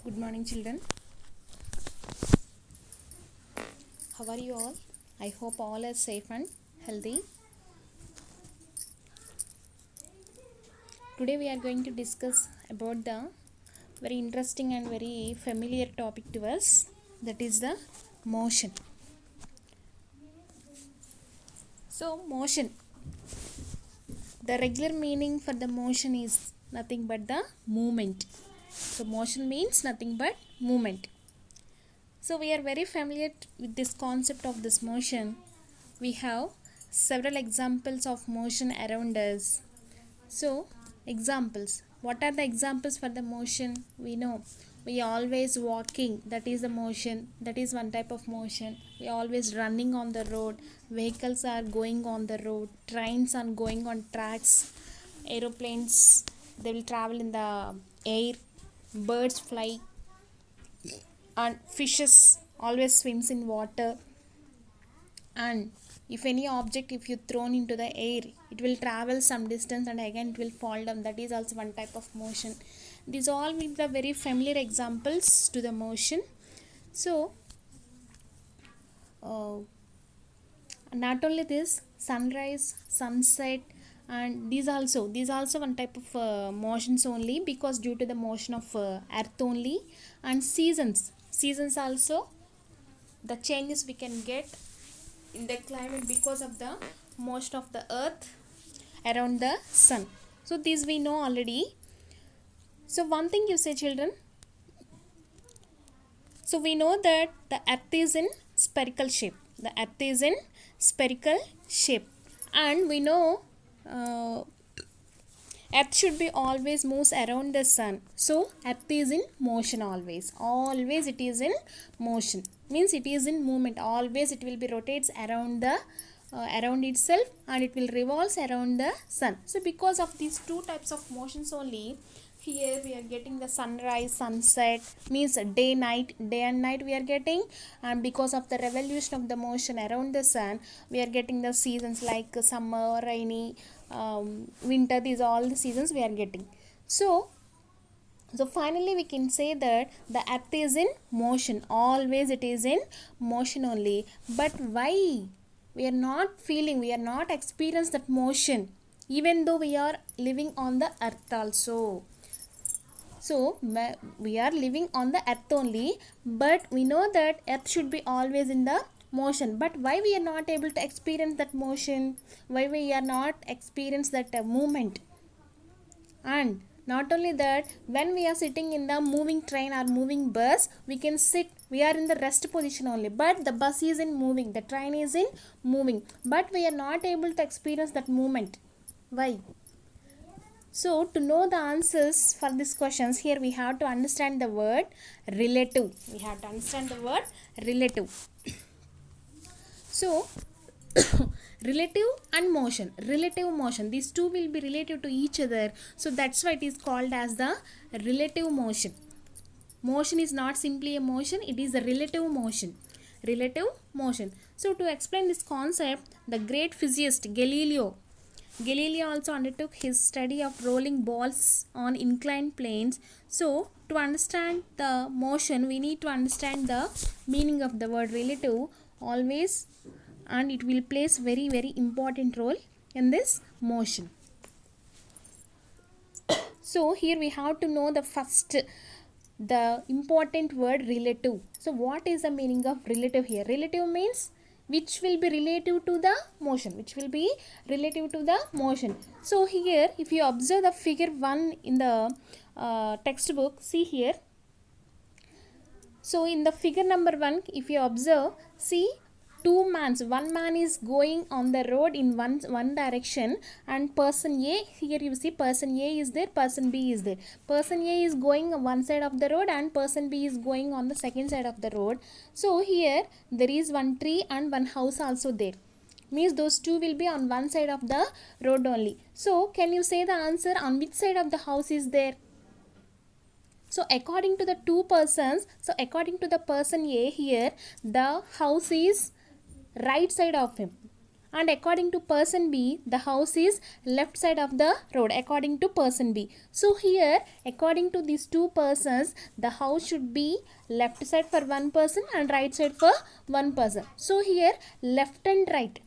Good morning, children. How are you all? I hope all are safe and healthy. Today we are going to discuss about the very interesting and very familiar topic to us, that is the motion. So, motion. The regular meaning for the motion is nothing but the movement. So, motion means nothing but movement. So, we are very familiar with this concept of this motion. We have several examples of motion around us. So, examples. What are the examples for the motion? We know we always walking, that is the motion, that is one type of motion. We always running on the road, vehicles are going on the road, trains are going on tracks, aeroplanes they will travel in the air, birds fly, and fishes always swims in water. And if any object, if you thrown into the air, it will travel some distance and again it will fall down. That is also one type of motion. These all will be the very familiar examples to the motion. So not only this, sunrise, sunset, and these also one type of motions only, because due to the motion of earth only. And seasons also, the changes we can get in the climate because of the motion of the earth around the sun. So these we know already. So one thing you say, children, so we know that the earth is in spherical shape. The earth is in spherical shape, and we know earth should be always moves around the sun. So earth is in motion always. Always it is in motion. Means it is in movement. Always it will be rotates around the around itself, and it will revolves around the sun. So because of these two types of motions only, here we are getting the sunrise, sunset, means day and night we are getting. And because of the revolution of the motion around the sun, we are getting the seasons like summer, rainy, winter. These are all the seasons we are getting. So finally we can say that the earth is in motion. Always it is in motion only. But why we are not feeling, we are not experiencing that motion, even though we are living on the earth also? So we are living on the earth only, but we know that earth should be always in the motion. But why we are not able to experience that motion? Why we are not experience that movement? And not only that, when we are sitting in the moving train or moving bus, we can sit, we are in the rest position only, but the bus is in moving, the train is in moving, but we are not able to experience that movement. Why? So to know the answers for these questions, here we have to understand the word relative. We have to understand the word relative. So relative and motion, relative motion, these two will be relative to each other. So that's why it is called as the relative motion. Motion is not simply a motion, it is a relative motion. Relative motion. So to explain this concept, the great physicist Galileo also undertook his study of rolling balls on inclined planes. So to understand the motion, we need to understand the meaning of the word relative always, and it will plays very important role in this motion. So here we have to know the important word relative. So what is the meaning of relative here? Relative means which will be relative to the motion, which will be relative to the motion. So here if you observe the figure 1 in the textbook, see here. So in the figure number 1, if you observe, see one man is going on the road in one direction, and person A, here you see person A is there, person B is there. Person A is going on one side of the road and person B is going on the second side of the road. So here there is one tree and one house also there. Means those two will be on one side of the road only. So can you say the answer on which side of the house is there? So according to the two persons, so according to the person A here, the house is right side of him. and according to person B, the house is left side of the road according to person B. So here, according to these two persons, the house should be left side for one person and right side for one person. So here, left and right,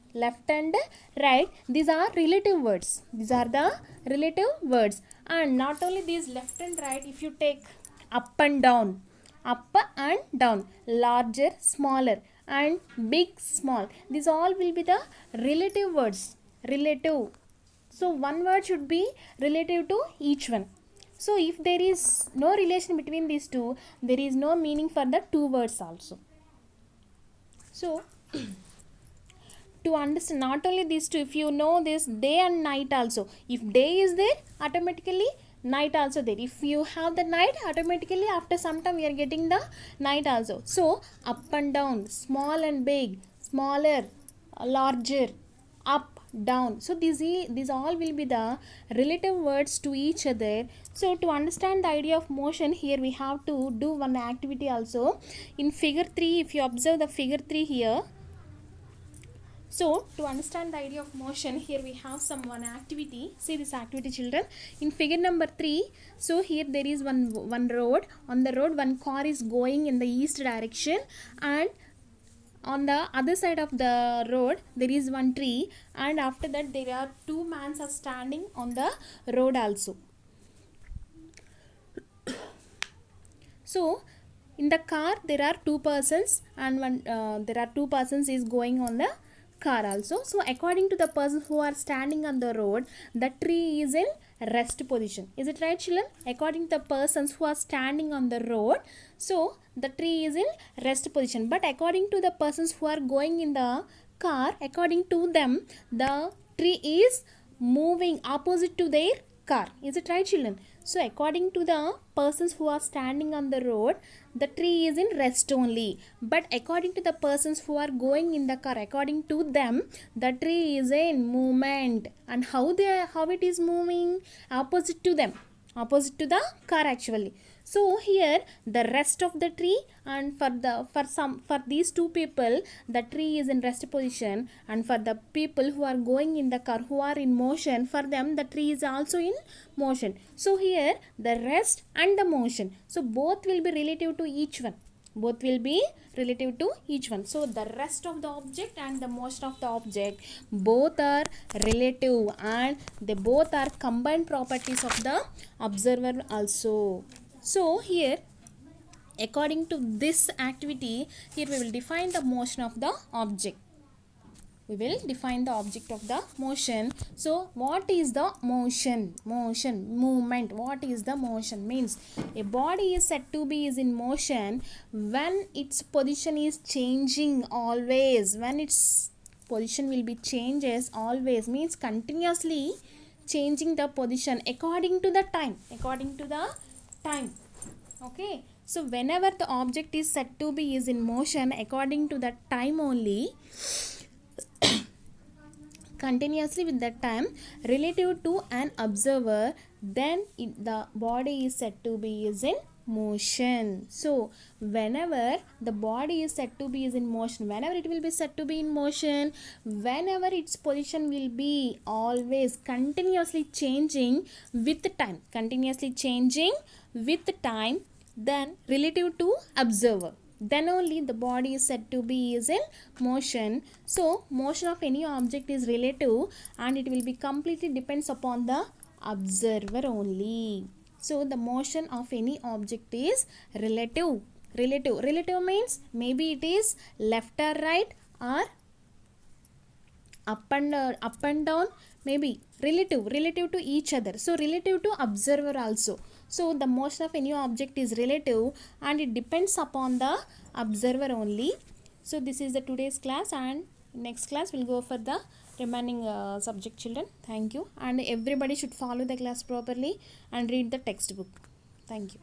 these are relative words. These are the relative words. And not only these left and right, if you take up and down, larger, smaller, and big, small, these all will be the relative words. Relative. So one word should be relative to each one. So if there is no relation between these two, there is no meaning for the two words also. So to understand not only these two, if you know this day and night also, if day is there, automatically night also there. If you have the night, automatically after some time we are getting the night also. So up and down, small and big, smaller, larger, up, down. So these all will be the relative words to each other. So to understand the idea of motion, here we have to do one activity also. In figure 3, if you observe the figure 3 here, so to understand the idea of motion, here we have some one activity. See this activity, children. In figure number 3, so here there is one road. On the road, one car is going in the east direction, and on the other side of the road there is one tree, and after that there are two men are standing on the road also. So in the car there are two persons, and there are two persons is going on the car also. So according to the persons who are standing on the road, the tree is in rest position. Is it right, children? According to the persons who are standing on the road, so the tree is in rest position. But according to the persons who are going in the car, according to them, the tree is moving opposite to their car. Is it right, children? So according to the persons who are standing on the road, the tree is in rest only. But according to the persons who are going in the car, according to them, the tree is in movement. And how it is moving? Opposite to them, opposite to the car actually. So here the rest of the tree, and for these two people, the tree is in rest position, and for the people who are going in the car, who are in motion, for them the tree is also in motion. So here the rest and the motion, so both will be relative to each one. Both will be relative to each one. So the rest of the object and the motion of the object, both are relative, and they both are combined properties of the observer also. So here, according to this activity, here we will define the motion of the object. We will define the object of the motion. So what is the motion? Movement. What is the motion? Means a body is said to be is in motion when its position is changing always. When its position will be changes always, means continuously changing the position according to the time. Okay, so whenever the object is said to be is in motion according to the time only, continuously with that time, relative to an observer, then the body is said to be is in motion. So whenever the body is said to be is in motion, whenever it will be said to be in motion, whenever its position will be always continuously changing with time, then relative to observer, then only the body is said to be is in motion. So motion of any object is relative, and it will be completely depends upon the observer only. So the motion of any object is relative. Relative means maybe it is left or right, or up and down, maybe relative to each other. So relative to observer also. So the motion of any object is relative, and it depends upon the observer only. So this is the today's class, and next class we'll go for the remaining subject, children. Thank you, and everybody should follow the class properly and read the textbook. Thank you.